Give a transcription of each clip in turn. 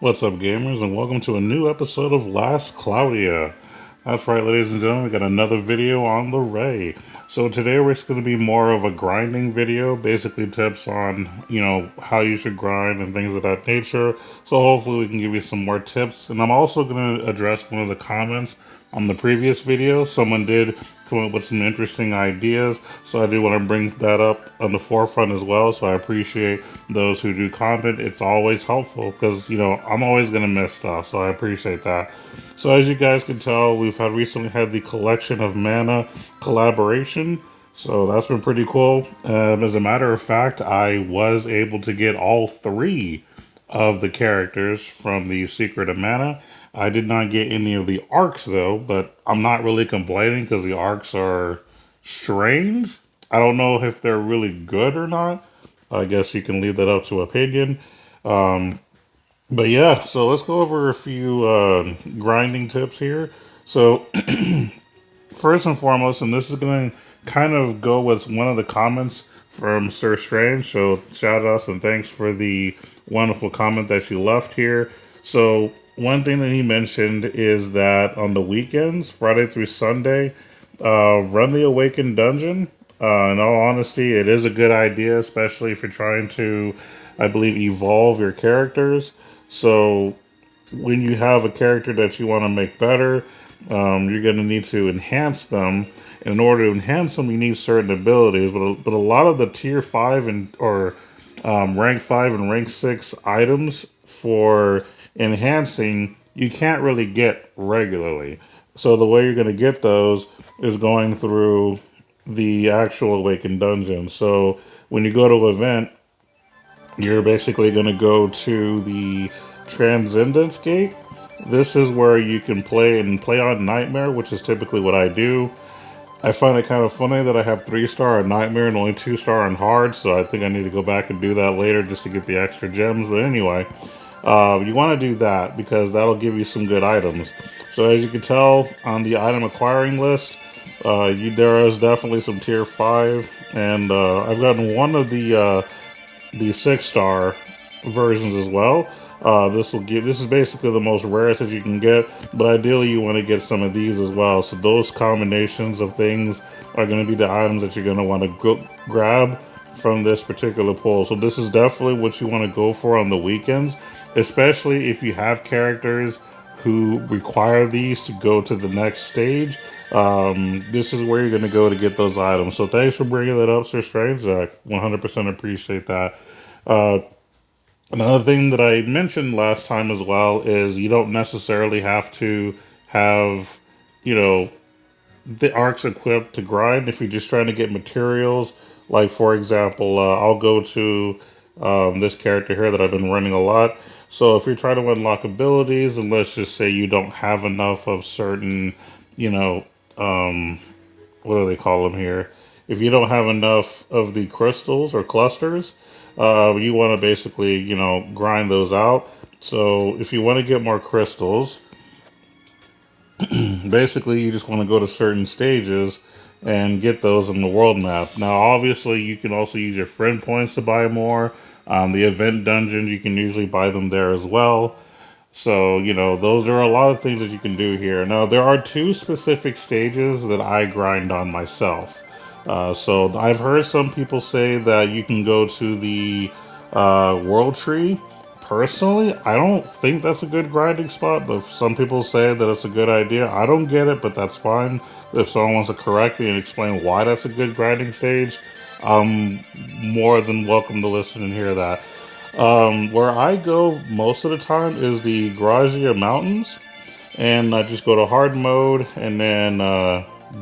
What's up, gamers, and welcome to a new episode of Last Cloudia. That's right, ladies and gentlemen, we got another video on the way. So today we're going to be more of a grinding video, basically tips on, how you should grind and things of that nature. So hopefully we can give you some more tips. And I'm also going to address one of the comments on the previous video. Someone did come up with some interesting ideas, so I do want to bring that up on the forefront as well. So I appreciate those who do comment. It's always helpful because I'm always gonna miss stuff, so I appreciate that. So as you guys can tell, we've had recently had the collection of mana collaboration. So that's been pretty cool. As a matter of fact, I was able to get all three of the characters from the Secret of Mana. I did not get any of the arcs though, but I'm not really complaining because the arcs are strange. I don't know if they're really good or not. I guess you can leave that up to opinion. Um, but yeah, so let's go over a few grinding tips here. So first and foremost, and this is going to kind of go with one of the comments from Sir Strange. So shout outs and thanks for the wonderful comment that you left here. So one thing that he mentioned is that on the weekends, Friday through Sunday, run the Awakened Dungeon. In all honesty, it is a good idea, especially if you're trying to, I believe, evolve your characters. So when you have a character that you want to make better, you're going to need to enhance them. And in order to enhance them, you need certain abilities. But a lot of the tier 5 and or rank 5 and rank 6 items for enhancing, you can't really get regularly. So the way you're going to get those is going through the actual Awakened Dungeon. So when you go to an event, you're basically going to go to the Transcendence Gate. This is where you can play on Nightmare, which is typically what I do. I find it kind of funny that I have 3-star on Nightmare and only 2-star on Hard, so I think I need to go back and do that later just to get the extra gems. But anyway, you want to do that because that'll give you some good items. So as you can tell on the item acquiring list, there is definitely some tier 5, and I've gotten one of the 6-star versions as well. This is basically the most rarest that you can get, but ideally you want to get some of these as well. So those combinations of things are going to be the items that you're going to want to grab from this particular pool. So this is definitely what you want to go for on the weekends, especially if you have characters who require these to go to the next stage. This is where you're going to go to get those items. So thanks for bringing that up, Sir Strange. I 100% appreciate that. Uh, Another thing that I mentioned last time as well is you don't necessarily have to have, you know, the arcs equipped to grind if you're just trying to get materials. Like, for example, I'll go to this character here that I've been running a lot. So if you're trying to unlock abilities, and let's just say you don't have enough of certain, you know, um, what do they call them here? If you don't have enough of the crystals or clusters, you want to basically, grind those out. So if you want to get more crystals, basically you just want to go to certain stages and get those on the world map. Now, obviously, you can also use your friend points to buy more. The event dungeons, you can usually buy them there as well. So, those are a lot of things that you can do here. Now, there are two specific stages that I grind on myself. So, I've heard some people say that you can go to the World Tree. Personally, I don't think that's a good grinding spot, but some people say that it's a good idea. I don't get it, but that's fine. If someone wants to correct me and explain why that's a good grinding stage, I'm more than welcome to listen and hear that. Where I go most of the time is the Grazia Mountains, and I just go to hard mode and then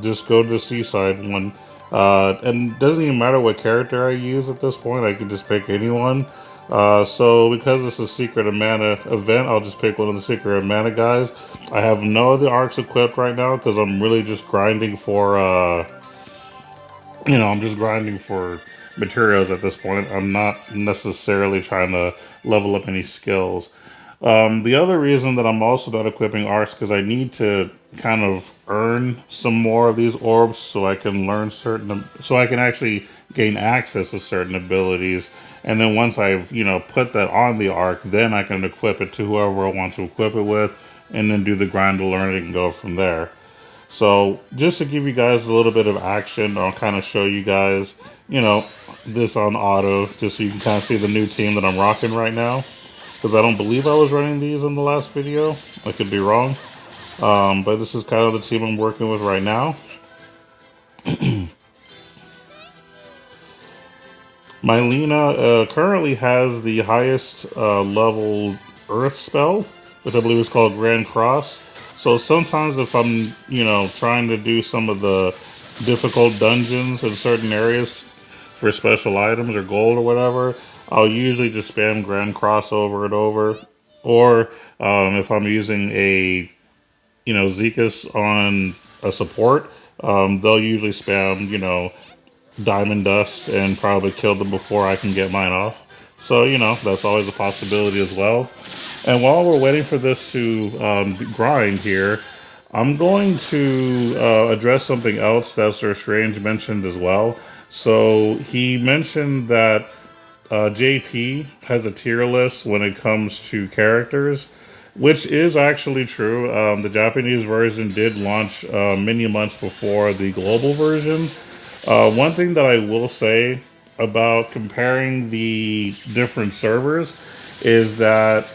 just go to the seaside one. And it doesn't even matter what character I use at this point, I can just pick anyone. So, because it's a Secret of Mana event, I'll just pick one of the Secret of Mana guys. I have no other arcs equipped right now because I'm really just grinding for I'm just grinding for materials at this point. I'm not necessarily trying to level up any skills. The other reason that I'm also not equipping arcs because I need to kind of earn some more of these orbs so I can learn so I can actually gain access to certain abilities. And then once I've, put that on the arc, then I can equip it to whoever I want to equip it with, and then do the grind to learn it and go from there. So just to give you guys a little bit of action, I'll kind of show you guys, you know, this on auto, just so you can kind of see the new team that I'm rocking right now. Because I don't believe I was running these in the last video. I could be wrong. But this is kind of the team I'm working with right now. Mylena currently has the highest level Earth spell, which I believe is called Grand Cross. So sometimes if I'm, trying to do some of the difficult dungeons in certain areas for special items or gold or whatever, I'll usually just spam Grand Cross over and over. Or if I'm using a, Zekas on a support, they'll usually spam, Diamond Dust and probably kill them before I can get mine off. So, that's always a possibility as well. And while we're waiting for this to grind here, I'm going to address something else that Sir Strange mentioned as well. So he mentioned that JP has a tier list when it comes to characters, which is actually true. The Japanese version did launch many months before the global version. One thing that I will say about comparing the different servers is that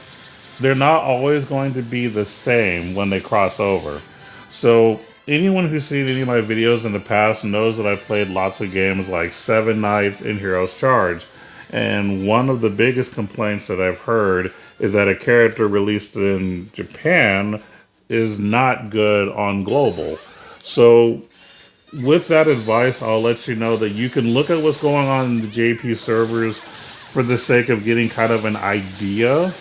they're not always going to be the same when they cross over. So anyone who's seen any of my videos in the past knows that I've played lots of games like Seven Nights and Heroes Charge. And one of the biggest complaints that I've heard is that a character released in Japan is not good on global. So with that advice, I'll let you know that you can look at what's going on in the JP servers for the sake of getting kind of an idea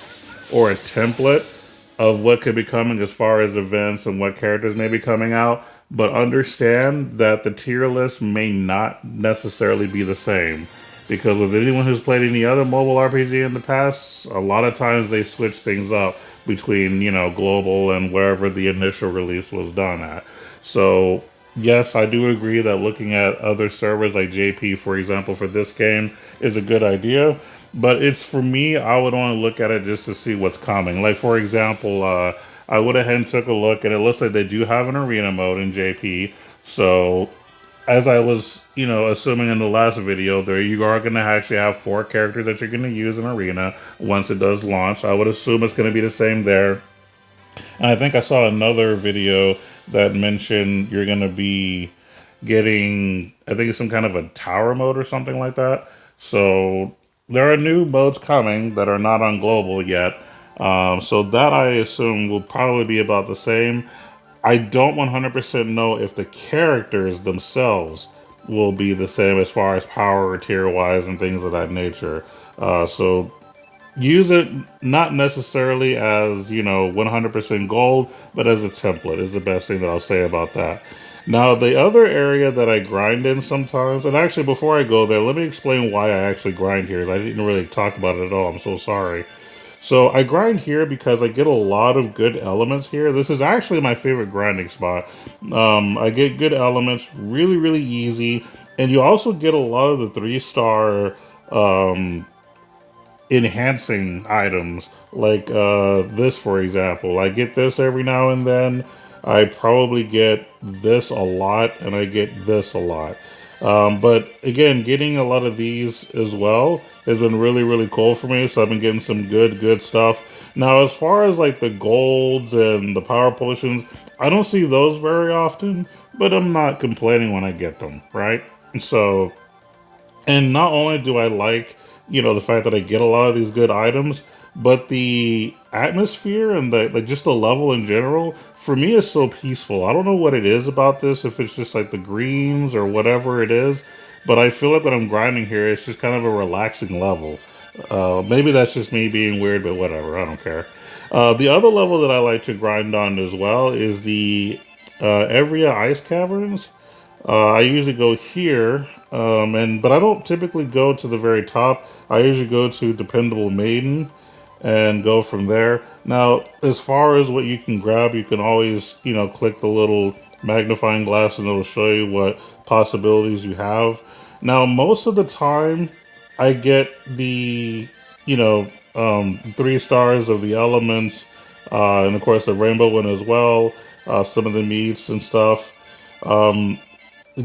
or a template of what could be coming as far as events and what characters may be coming out. But understand that the tier list may not necessarily be the same. Because with anyone who's played any other mobile RPG in the past, a lot of times they switch things up between, global and wherever the initial release was done at. So yes, I do agree that looking at other servers like JP, for example, for this game is a good idea. But it's for me, I would only look at it just to see what's coming. Like, for example, I went ahead and took a look, and it looks like they do have an arena mode in JP. So, as I was, assuming in the last video, there you are going to actually have 4 characters that you're going to use in arena once it does launch. I would assume it's going to be the same there. And I think I saw another video that mentioned you're going to be getting, I think it's some kind of a tower mode or something like that. So there are new modes coming that are not on global yet. So that I assume will probably be about the same. I don't 100% know if the characters themselves will be the same as far as power or tier wise and things of that nature. So use it not necessarily as 100% gold, but as a template is the best thing that I'll say about that. Now the other area that I grind in sometimes, and actually before I go there, let me explain why I actually grind here. I didn't really talk about it at all. I'm so sorry. So I grind here because I get a lot of good elements here. This is actually my favorite grinding spot. I get good elements really, really easy, and you also get a lot of the 3-star enhancing items like this, for example. I get this every now and then. I probably get this a lot, and I get this a lot. But again, getting a lot of these as well has been really, really cool for me. So I've been getting some good stuff. Now, as far as like the golds and the power potions, I don't see those very often, but I'm not complaining when I get them, right? So and not only do I like, the fact that I get a lot of these good items, but the atmosphere and the like just the level in general, for me is so peaceful. I don't know what it is about this, if it's just like the greens or whatever it is, but I feel like when I'm grinding here, it's just kind of a relaxing level. Maybe that's just me being weird, but whatever, I don't care. The other level that I like to grind on as well is the Evria Ice Caverns. I usually go here, but I don't typically go to the very top. I usually go to Dependable Maiden and go from there. Now, as far as what you can grab, you can always, click the little magnifying glass and it'll show you what possibilities you have. Now, most of the time, I get the, you know, 3 stars of the elements, and of course the rainbow one as well. Some of the meats and stuff. Um,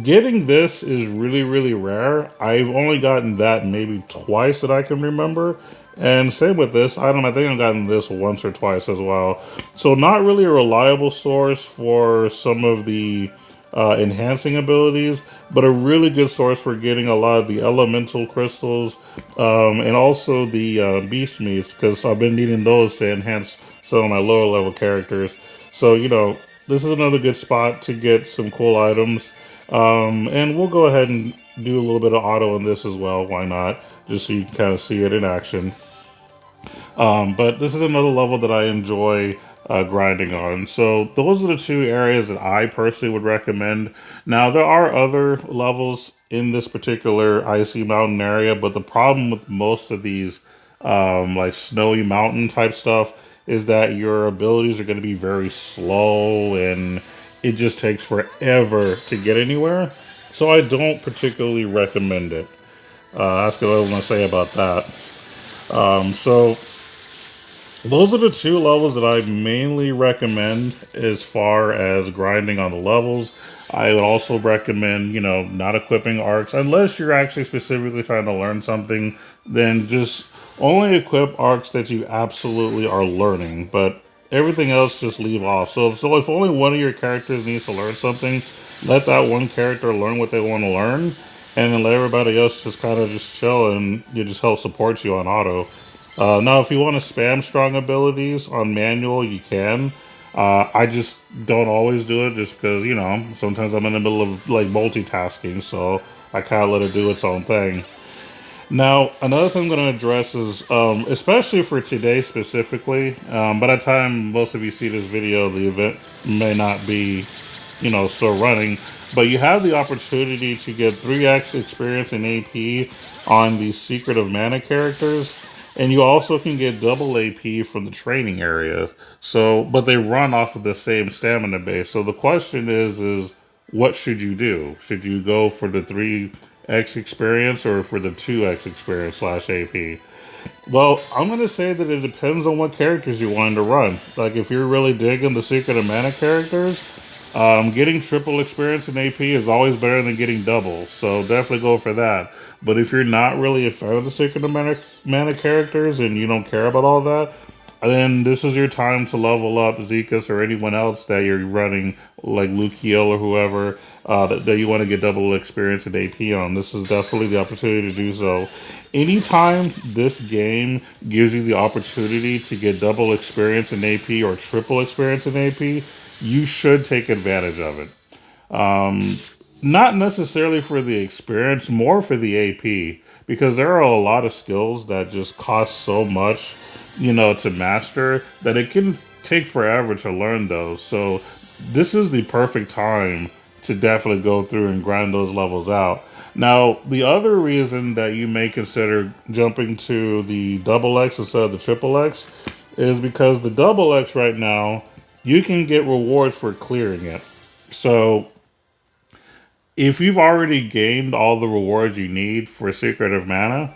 Getting this is really, really rare. I've only gotten that maybe twice that I can remember. And same with this item, I think I've gotten this once or twice as well. So, not really a reliable source for some of the enhancing abilities, but a really good source for getting a lot of the elemental crystals and also the beast meats, because I've been needing those to enhance some of my lower level characters. So, this is another good spot to get some cool items. And we'll go ahead and do a little bit of auto on this as well. Why not? Just so you can kind of see it in action. But this is another level that I enjoy grinding on. So those are the 2 areas that I personally would recommend. Now there are other levels in this particular icy mountain area, but the problem with most of these like snowy mountain type stuff is that your abilities are going to be very slow and it just takes forever to get anywhere. So I don't particularly recommend it. That's what I want to say about that. So those are the 2 levels that I mainly recommend as far as grinding on the levels. I would also recommend, not equipping arcs unless you're actually specifically trying to learn something. Then just only equip arcs that you absolutely are learning, but everything else just leave off. So if only one of your characters needs to learn something, let that one character learn what they want to learn, and then let everybody else just kind of just chill and you just help support you on auto. Now, if you want to spam strong abilities on manual, you can. I just don't always do it just because, sometimes I'm in the middle of like multitasking, so I kind of let it do its own thing. Now, another thing I'm going to address is, especially for today specifically, by the time most of you see this video, the event may not be, still running, but you have the opportunity to get 3x experience in AP on the Secret of Mana characters, and you also can get double AP from the training area. So, but they run off of the same stamina base. So the question is what should you do? Should you go for the 3x experience or for the 2x experience slash AP? Well, I'm gonna say that it depends on what characters you want to run. Like if you're really digging the Secret of Mana characters, getting triple experience in AP is always better than getting double. So definitely go for that. But if you're not really a fan of the Secret of Mana characters and you don't care about all that, then this is your time to level up Zekas or anyone else that you're running, like Lukiel or whoever, that you want to get double experience in AP on. This is definitely the opportunity to do so. Anytime this game gives you the opportunity to get double experience in AP or triple experience in AP, you should take advantage of it. Um, Not necessarily for the experience, more for the AP, because there are a lot of skills that just cost so much, to master that it can take forever to learn those. So this is the perfect time to definitely go through and grind those levels out. Now, the other reason that you may consider jumping to the double X instead of the triple X is because the double X right now, you can get rewards for clearing it. So if you've already gained all the rewards you need for Secret of Mana,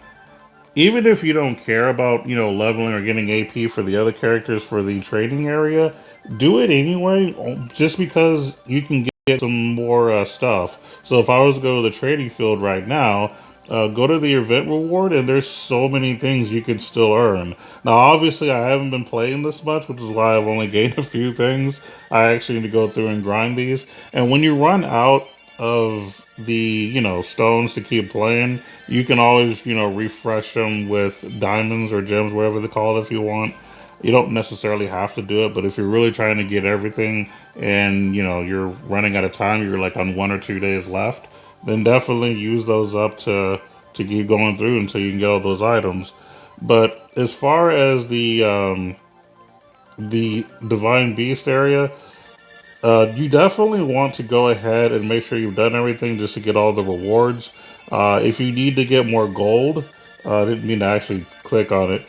even if you don't care about, leveling or getting AP for the other characters for the trading area, do it anyway, just because you can get some more stuff. So if I was to go to the trading field right now, go to the event reward, and there's so many things you could still earn. Now, obviously, I haven't been playing this much, which is why I've only gained a few things. I actually need to go through and grind these. And when you run out of the, stones to keep playing, you can always, refresh them with diamonds or gems, whatever they call it, if you want. You don't necessarily have to do it, but if you're really trying to get everything and, you're running out of time, you're like on 1 or 2 days left, then definitely use those up to keep going through until you can get all those items. But as far as the Divine Beast area, you definitely want to go ahead and make sure you've done everything just to get all the rewards. If you need to get more gold, I didn't mean to actually click on it.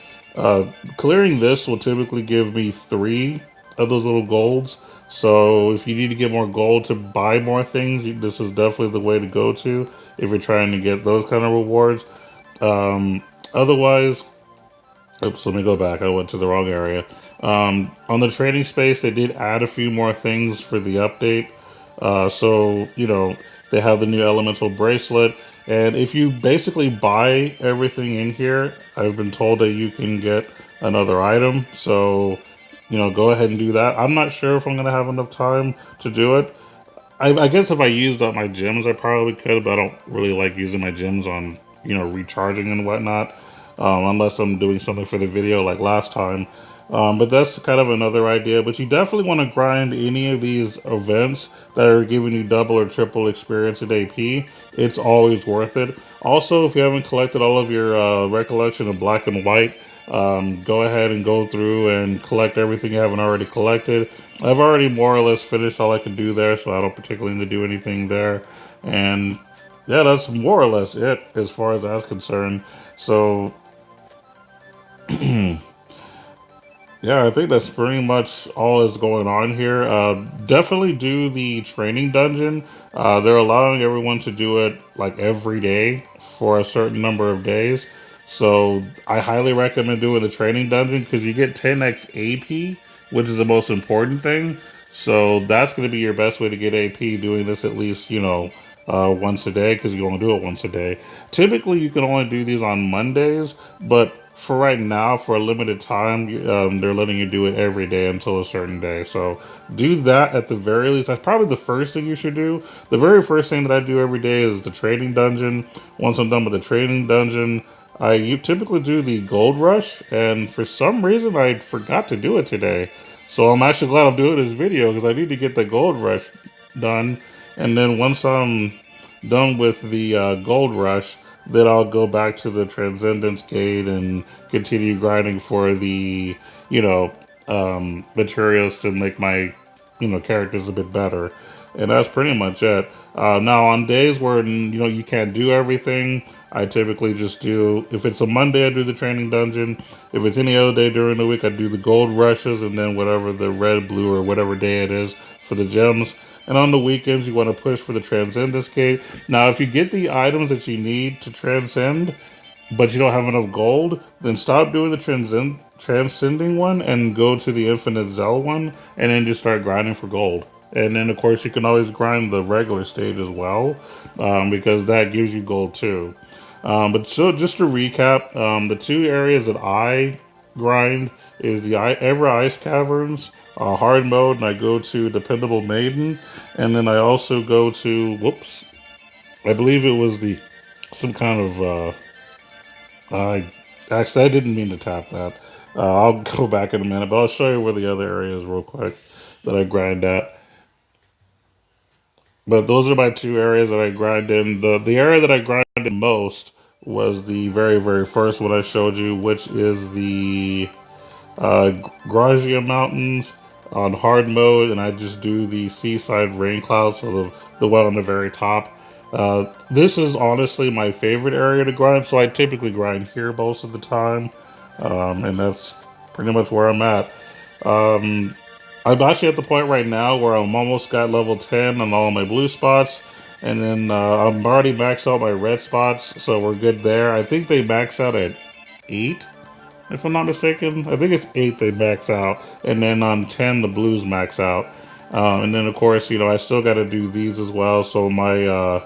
Clearing this will typically give me 3 of those little golds. So if you need to get more gold to buy more things, this is definitely the way to go to if you're trying to get those kind of rewards. Um, Otherwise, oops, let me go back. I went to the wrong area. On the trading space, they did add a few more things for the update. So, they have the new elemental bracelet. And if you basically buy everything in here, I've been told that you can get another item. So, go ahead and do that. I'm not sure if I'm going to have enough time to do it. I guess if I used up my gems, I probably could, but I don't really like using my gems on, recharging and whatnot, unless I'm doing something for the video like last time. But that's kind of another idea. But you definitely want to grind any of these events that are giving you double or triple experience in AP. It's always worth it. Also, if you haven't collected all of your recollection of black and white, go ahead and go through and collect everything you haven't already collected. I've already more or less finished all I can do there, so I don't particularly need to do anything there. And yeah, that's more or less it as far as that's concerned. So yeah, I think that's pretty much all that's going on here. Definitely do the training dungeon. They're allowing everyone to do it like every day for a certain number of days. So I highly recommend doing the training dungeon because you get 10x AP, which is the most important thing. So that's going to be your best way to get AP doing this at least, once a day because you only do it once a day. Typically, you can only do these on Mondays, but for right now, for a limited time, they're letting you do it every day until a certain day. So do that at the very least. That's probably the first thing you should do. The very first thing that I do every day is the trading dungeon. Once I'm done with the trading dungeon, you typically do the gold rush, and for some reason I forgot to do it today. So I'm actually glad I'm doing this video because I need to get the gold rush done. And then once I'm done with the gold rush, then I'll go back to the Transcendence Gate and continue grinding for the, you know, materials to make my, characters a bit better. And that's pretty much it. Now, on days where, you can't do everything, I typically just do, if it's a Monday, I do the training dungeon. If it's any other day during the week, I do the gold rushes and then whatever the red, blue, or whatever day it is for the gems. And on the weekends, you want to push for the Transcendence Gate. Now, if you get the items that you need to transcend, but you don't have enough gold, then stop doing the transcending one and go to the Infinite Zell one, and then just start grinding for gold. And then, of course, you can always grind the regular stage as well, because that gives you gold too. But so, just to recap, the two areas that I grind is the Ever Ice Caverns, hard mode, and I go to Dependable Maiden, and then I also go to, whoops, I believe it was the some kind of I actually I didn't mean to tap that. I'll go back in a minute, but I'll show you where the other areas real quick that I grind at. But those are my two areas that I grind in. The area that I grinded most was the very first one I showed you, which is the Grazia Mountains on hard mode, and I just do the seaside rain clouds, so the one on the very top. This is honestly my favorite area to grind, so I typically grind here most of the time, and that's pretty much where I'm at. Um, I'm actually at the point right now where I'm almost got level 10 on all my blue spots, and then I'm already maxed out my red spots, so we're good there. I think they max out at 8 if I'm not mistaken. I think it's 8 they max out, and then on 10 the blues max out. And then of course, I still got to do these as well. So my,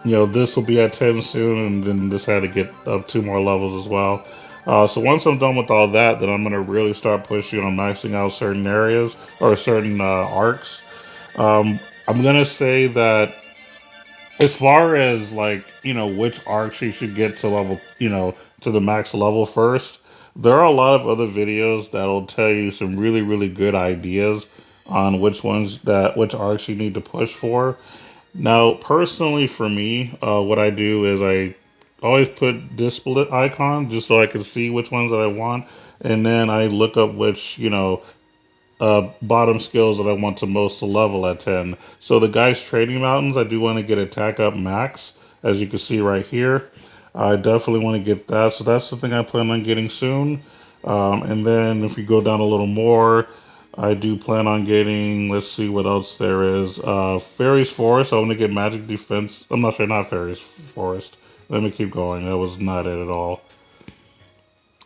this will be at 10 soon, and then this had to get up 2 more levels as well. So once I'm done with all that, then I'm gonna really start pushing on maxing out certain areas or certain arcs. I'm gonna say that as far as like, which arcs you should get to level, to the max level first, there are a lot of other videos that'll tell you some really good ideas on which arcs you need to push for. Now, personally for me, what I do is I always put this split icon just so I can see which ones that I want, and then I look up which, bottom skills that I want to most to level at 10. So the guy's trading mountains, I do want to get attack up max, as you can see right here. I definitely want to get that. So that's something I plan on getting soon. And then if you go down a little more, I do plan on getting, let's see what else there is. Fairy's Forest, I want to get magic defense. I'm not sure, not Fairy's Forest. Let me keep going. That was not it at all.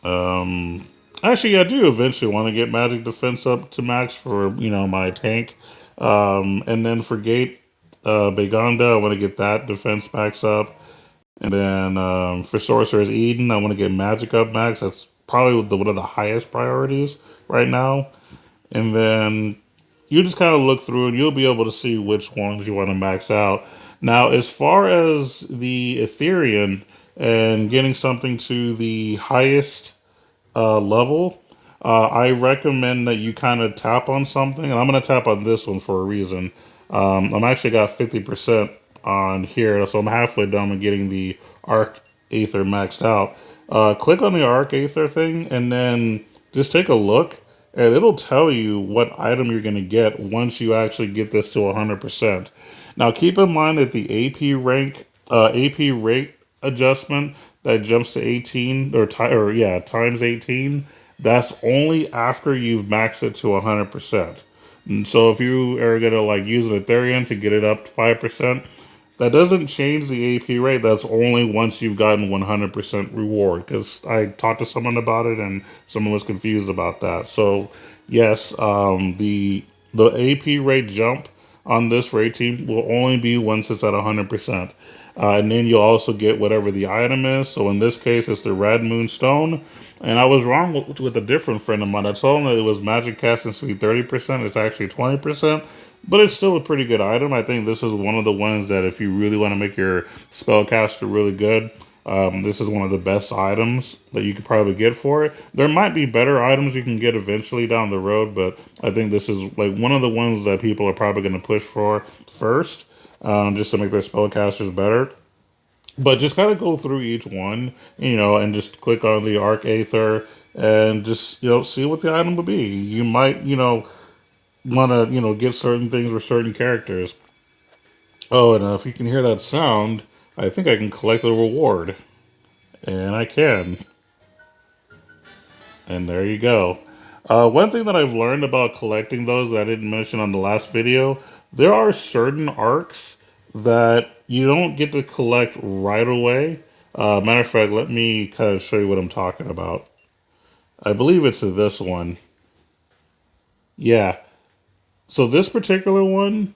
Um, Actually, I do eventually want to get magic defense up to max for my tank, and then for gate Beganda, I want to get that defense max up, and then for sorcerer's Eden, I want to get magic up max. That's probably one of the highest priorities right now, and then you just kind of look through and you'll be able to see which ones you want to max out. Now, as far as the Ethereum and getting something to the highest level, I recommend that you kind of tap on something, and I'm going to tap on this one for a reason. I'm actually got 50% on here, so I'm halfway done with getting the Arc Aether maxed out. Click on the Arc Aether thing, and then just take a look, and it'll tell you what item you're going to get once you actually get this to 100%. Now, keep in mind that the AP rate adjustment that jumps to 18 or yeah times 18, that's only after you've maxed it to 100%. And so if you are gonna like use an Ethereum to get it up to 5%, that doesn't change the AP rate. That's only once you've gotten 100% reward. Because I talked to someone about it and someone was confused about that. So yes, the AP rate jump on this rate team will only be once it's at 100%. And then you'll also get whatever the item is. So in this case, it's the Red Moonstone. And I was wrong with a different friend of mine. I told him that it was magic casting speed 30%. It's actually 20%. But it's still a pretty good item. I think this is one of the ones that if you really want to make your spellcaster really good, this is one of the best items that you could probably get for it. There might be better items you can get eventually down the road, but I think this is like one of the ones that people are probably going to push for first, just to make their spellcasters better. But just kind of go through each one, and just click on the Arc Aether and just, see what the item will be. You might, want to, get certain things for certain characters. Oh, and if you can hear that sound, I think I can collect the reward. And I can. And there you go. One thing that I've learned about collecting those that I didn't mention on the last video, there are certain arcs that you don't get to collect right away. Matter of fact, let me kind of show you what I'm talking about. I believe it's this one. Yeah. So this particular one,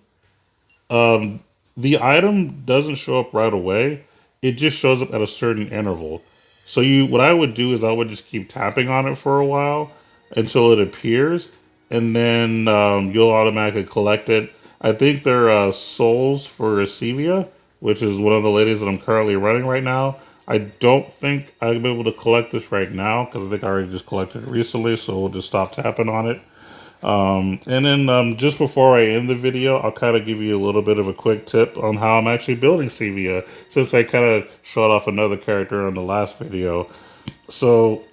um, the item doesn't show up right away. It just shows up at a certain interval. So what I would do is I would just keep tapping on it for a while until it appears, and then you'll automatically collect it. I think they're souls for Sevia, which is one of the ladies that I'm currently running right now. I don't think I'll be able to collect this right now because I think I already just collected it recently, so we'll just stop tapping on it. And then just before I end the video, I'll kind of give you a little bit of a quick tip on how I'm actually building Sevia, since I kind of showed off another character in the last video. So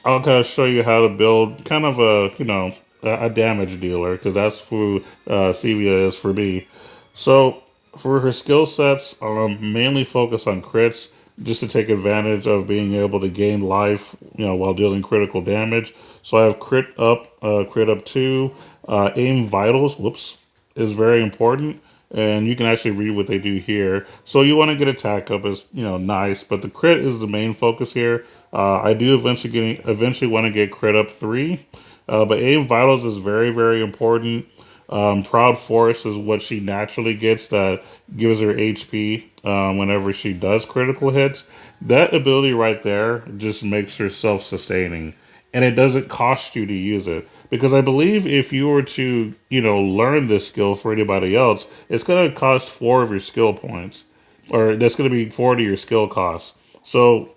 I'll kind of show you how to build kind of a damage dealer, because that's who Sevia is for me. So for her skill sets, mainly focus on crits, just to take advantage of being able to gain life, while dealing critical damage. So I have crit up 2, aim vitals. Whoops, is very important, and you can actually read what they do here. So you want to get attack up is nice, but the crit is the main focus here. I do eventually want to get crit up 3, but aim vitals is very very important. Proud Force is what she naturally gets that gives her HP whenever she does critical hits. That ability right there just makes her self-sustaining, and it doesn't cost you to use it. Because I believe if you were to, learn this skill for anybody else, it's going to cost 4 of your skill points, or that's going to be 4 to your skill costs. So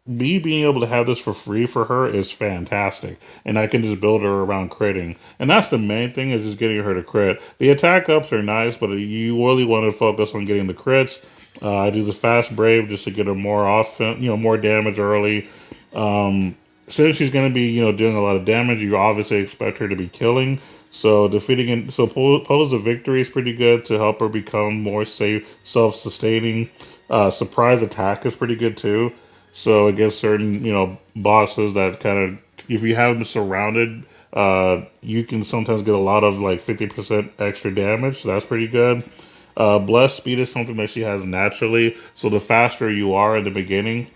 me being able to have this for free for her is fantastic, and I can just build her around critting, and that's the main thing, is just getting her to crit. The attack ups are nice, but you really want to focus on getting the crits. I do the fast brave just to get her more offense, more damage early. Since she's going to be doing a lot of damage, you obviously expect her to be killing. So pose of victory is pretty good to help her become more safe, self-sustaining. Surprise attack is pretty good too. So against certain, bosses that kind of, if you have them surrounded, you can sometimes get a lot of like 50% extra damage. So that's pretty good. Bless speed is something that she has naturally, so the faster you are in the beginning,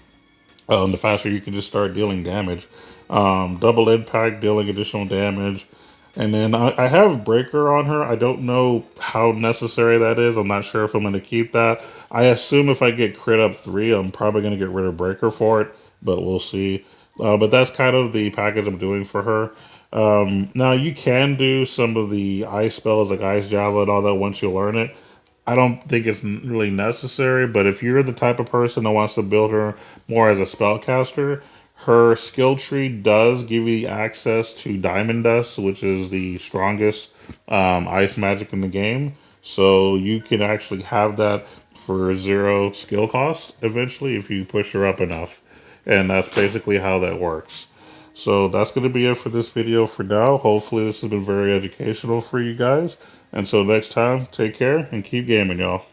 the faster you can just start dealing damage. Double impact, dealing additional damage. And then I have Breaker on her. I don't know how necessary that is. I'm not sure if I'm going to keep that. I assume if I get crit up 3, I'm probably going to get rid of Breaker for it, but we'll see. But that's kind of the package I'm doing for her. Now, you can do some of the ice spells like Ice Javelin and all that once you learn it. I don't think it's really necessary, but if you're the type of person that wants to build her more as a spellcaster, her skill tree does give you access to Diamond Dust, which is the strongest ice magic in the game. So you can actually have that for 0 skill cost eventually if you push her up enough. And that's basically how that works. So that's going to be it for this video for now. Hopefully this has been very educational for you guys. Until next time, take care and keep gaming, y'all.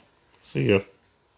See ya.